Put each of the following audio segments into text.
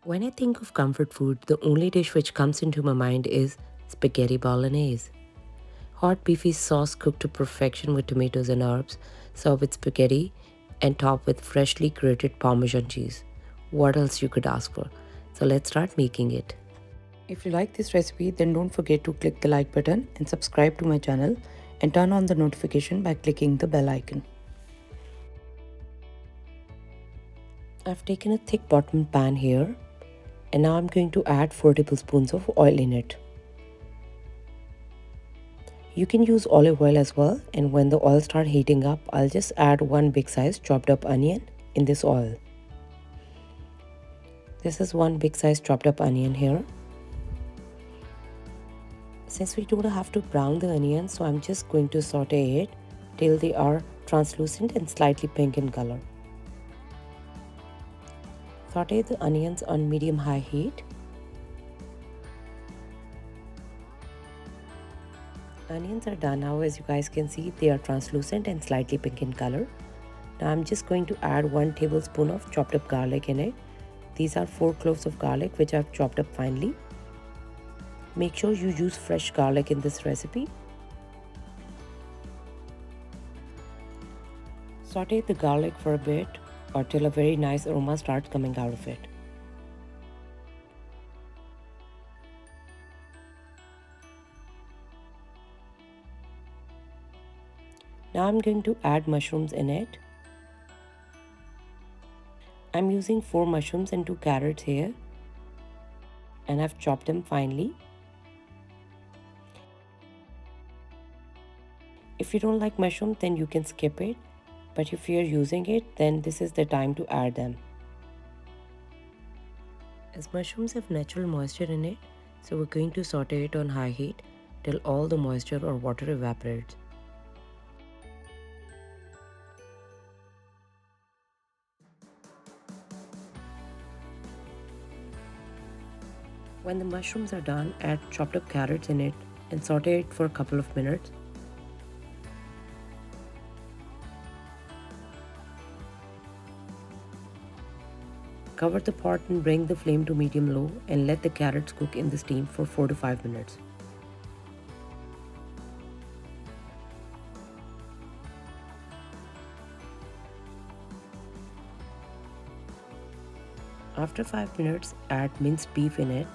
When I think of comfort food, the only dish which comes into my mind is spaghetti bolognese. Hot beefy sauce cooked to perfection with tomatoes and herbs, served with spaghetti and topped with freshly grated Parmesan cheese. What else you could ask for? So let's start making it. If you like this recipe, then don't forget to click the like button and subscribe to my channel and turn on the notification by clicking the bell icon. I've taken a thick bottom pan here and now I'm going to add 4 tablespoons of oil in it. You can use olive oil as well, and when the oil starts heating up, I'll just add one big size chopped up onion in this oil. This is one big size chopped up onion here. Since we don't have to brown the onions, so I'm just going to saute it till they are translucent and slightly pink in color. Saute the onions on medium-high heat. Onions are done now. As you guys can see, they are translucent and slightly pink in color. Now I'm just going to add 1 tablespoon of chopped up garlic in it. These are 4 cloves of garlic which I've chopped up finely. Make sure you use fresh garlic in this recipe. Saute the garlic for a bit or till a very nice aroma starts coming out of it. Now I'm going to add mushrooms in it. I'm using 4 mushrooms and 2 carrots here, and I've chopped them finely. If you don't like mushroom, then you can skip it, but if you're using it, then this is the time to add them. As mushrooms have natural moisture in it, so we're going to saute it on high heat till all the moisture or water evaporates. When the mushrooms are done, add chopped up carrots in it and saute it for a couple of minutes. Cover the pot and bring the flame to medium-low and let the carrots cook in the steam for 4 to 5 minutes. After 5 minutes, add minced beef in it.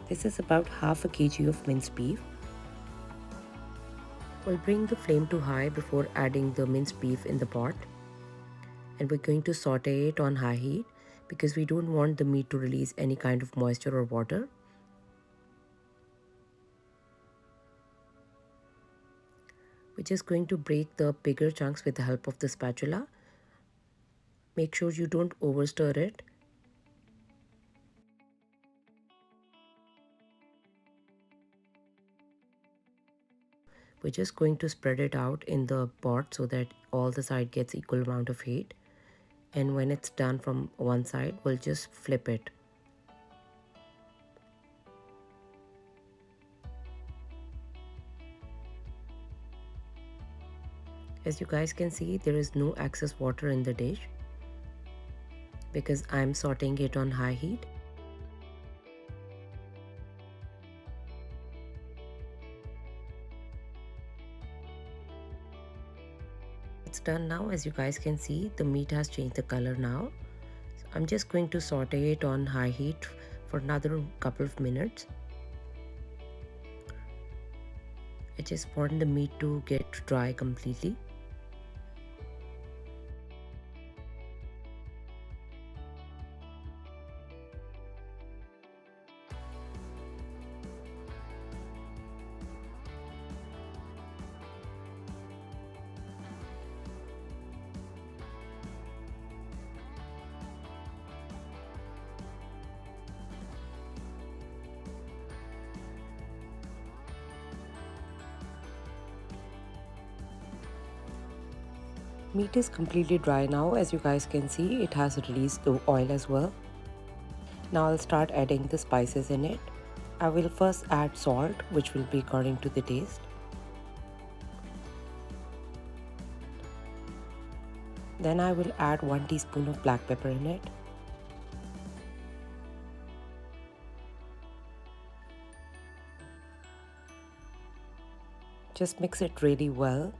This is about half a kg of minced beef. We'll bring the flame to high before adding the minced beef in the pot. And we're going to saute it on high heat because we don't want the meat to release any kind of moisture or water. We're just going to break the bigger chunks with the help of the spatula. Make sure you don't over stir it. We're just going to spread it out in the pot so that all the side gets equal amount of heat. And when it's done from one side, we'll just flip it. As you guys can see, there is no excess water in the dish because I'm sauteing it on high heat. It's done now. As you guys can see, the meat has changed the color now. So I'm just going to saute it on high heat for another couple of minutes. I just want the meat to get dry completely. Meat is completely dry now. As you guys can see, it has released the oil as well. Now I'll start adding the spices in it. I will first add salt, which will be according to the taste. Then I will add 1 teaspoon of black pepper in it. Just mix it really well.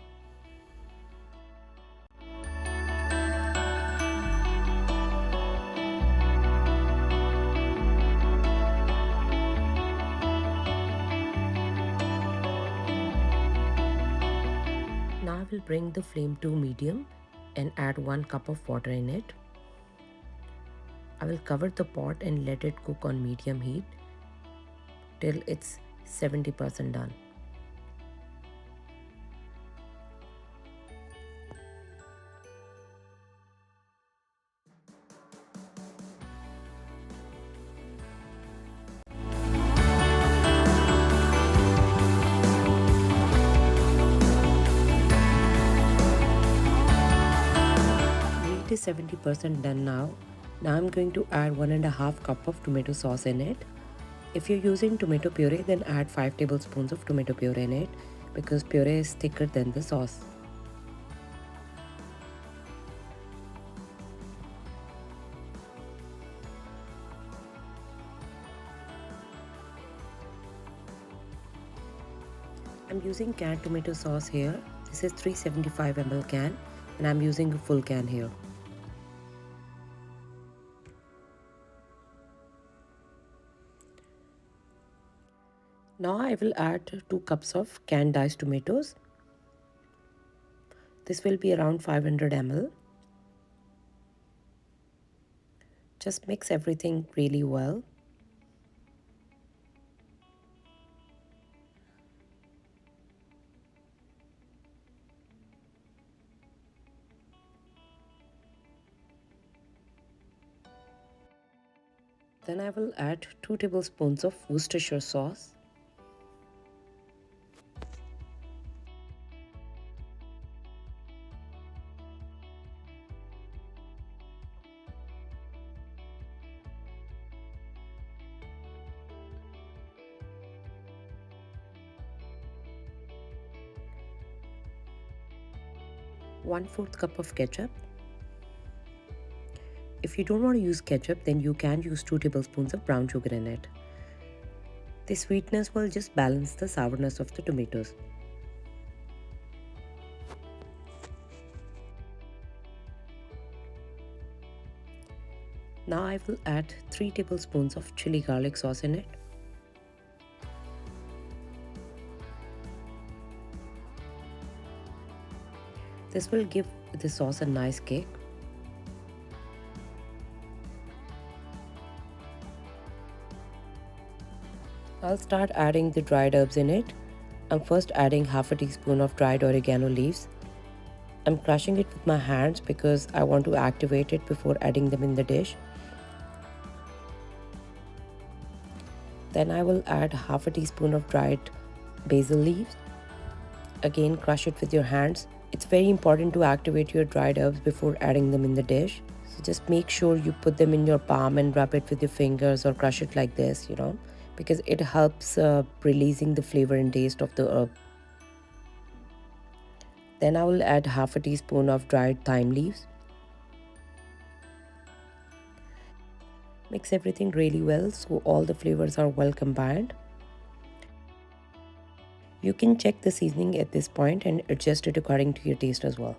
Now I will bring the flame to medium and add 1 cup of water in it. I will cover the pot and let it cook on medium heat till it's 70% done. Meat is 70% done now. Now I'm going to add 1.5 cup of tomato sauce in it. If you're using tomato puree, then add 5 tablespoons of tomato puree in it because puree is thicker than the sauce. I'm using canned tomato sauce here. This is 375 ml can and I'm using a full can here. Now I will add 2 cups of canned diced tomatoes. This will be around 500 ml. Just mix everything really well. Then I will add 2 tablespoons of Worcestershire sauce. One-fourth cup of ketchup. If you don't want to use ketchup, then you can use 2 tablespoons of brown sugar in it. The sweetness will just balance the sourness of the tomatoes. Now I will add 3 tablespoons of chili garlic sauce in it. This will give the sauce a nice kick. I'll start adding the dried herbs in it. I'm first adding half a teaspoon of dried oregano leaves. I'm crushing it with my hands because I want to activate it before adding them in the dish. Then I will add half a teaspoon of dried basil leaves. Again, crush it with your hands. It's very important to activate your dried herbs before adding them in the dish. So just make sure you put them in your palm and rub it with your fingers or crush it like this, because it helps releasing the flavor and taste of the herb. Then I will add half a teaspoon of dried thyme leaves. Mix everything really well so all the flavors are well combined. You can check the seasoning at this point and adjust it according to your taste as well.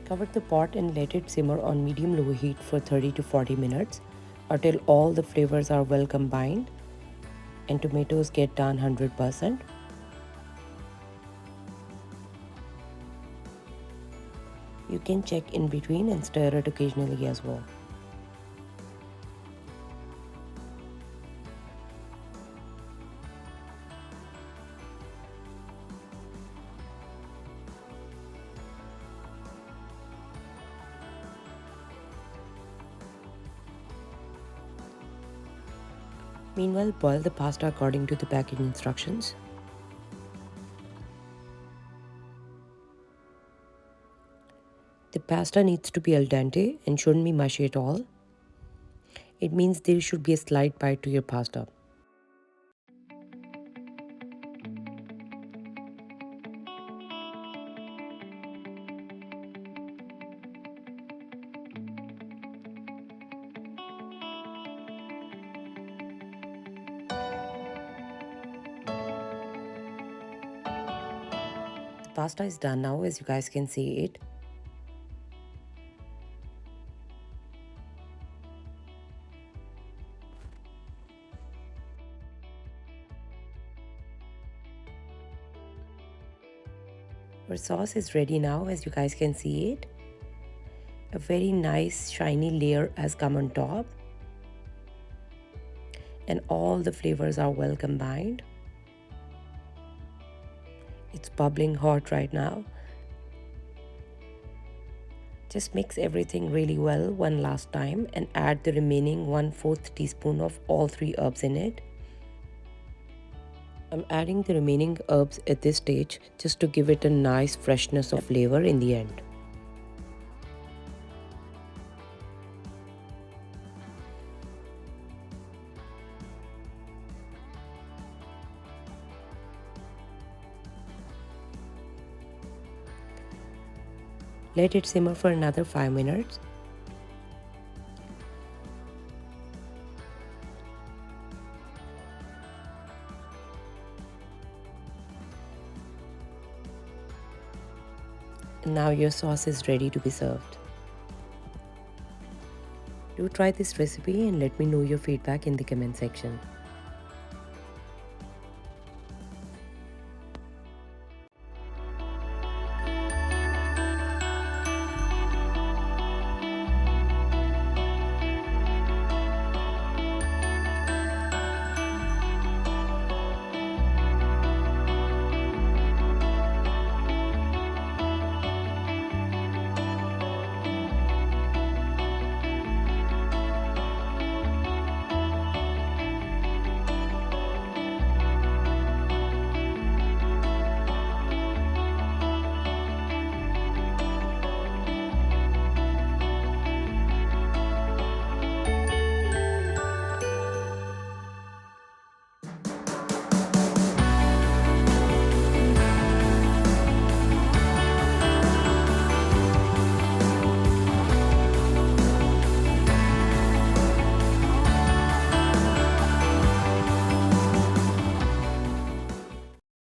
Cover the pot and let it simmer on medium-low heat for 30 to 40 minutes until all the flavors are well combined and tomatoes get done 100%. You can check in between and stir it occasionally as well. Meanwhile, boil the pasta according to the package instructions. The pasta needs to be al dente and shouldn't be mushy at all. It means there should be a slight bite to your pasta. The pasta is done now, as you guys can see it. Our sauce is ready now, as you guys can see it. A very nice shiny layer has come on top, and all the flavors are well combined. It's bubbling hot right now. Just mix everything really well one last time and add the remaining 1/4 teaspoon of all 3 herbs in it. I'm adding the remaining herbs at this stage just to give it a nice freshness of flavor in the end. Let it simmer for another 5 minutes. And now your sauce is ready to be served. Do try this recipe and let me know your feedback in the comment section.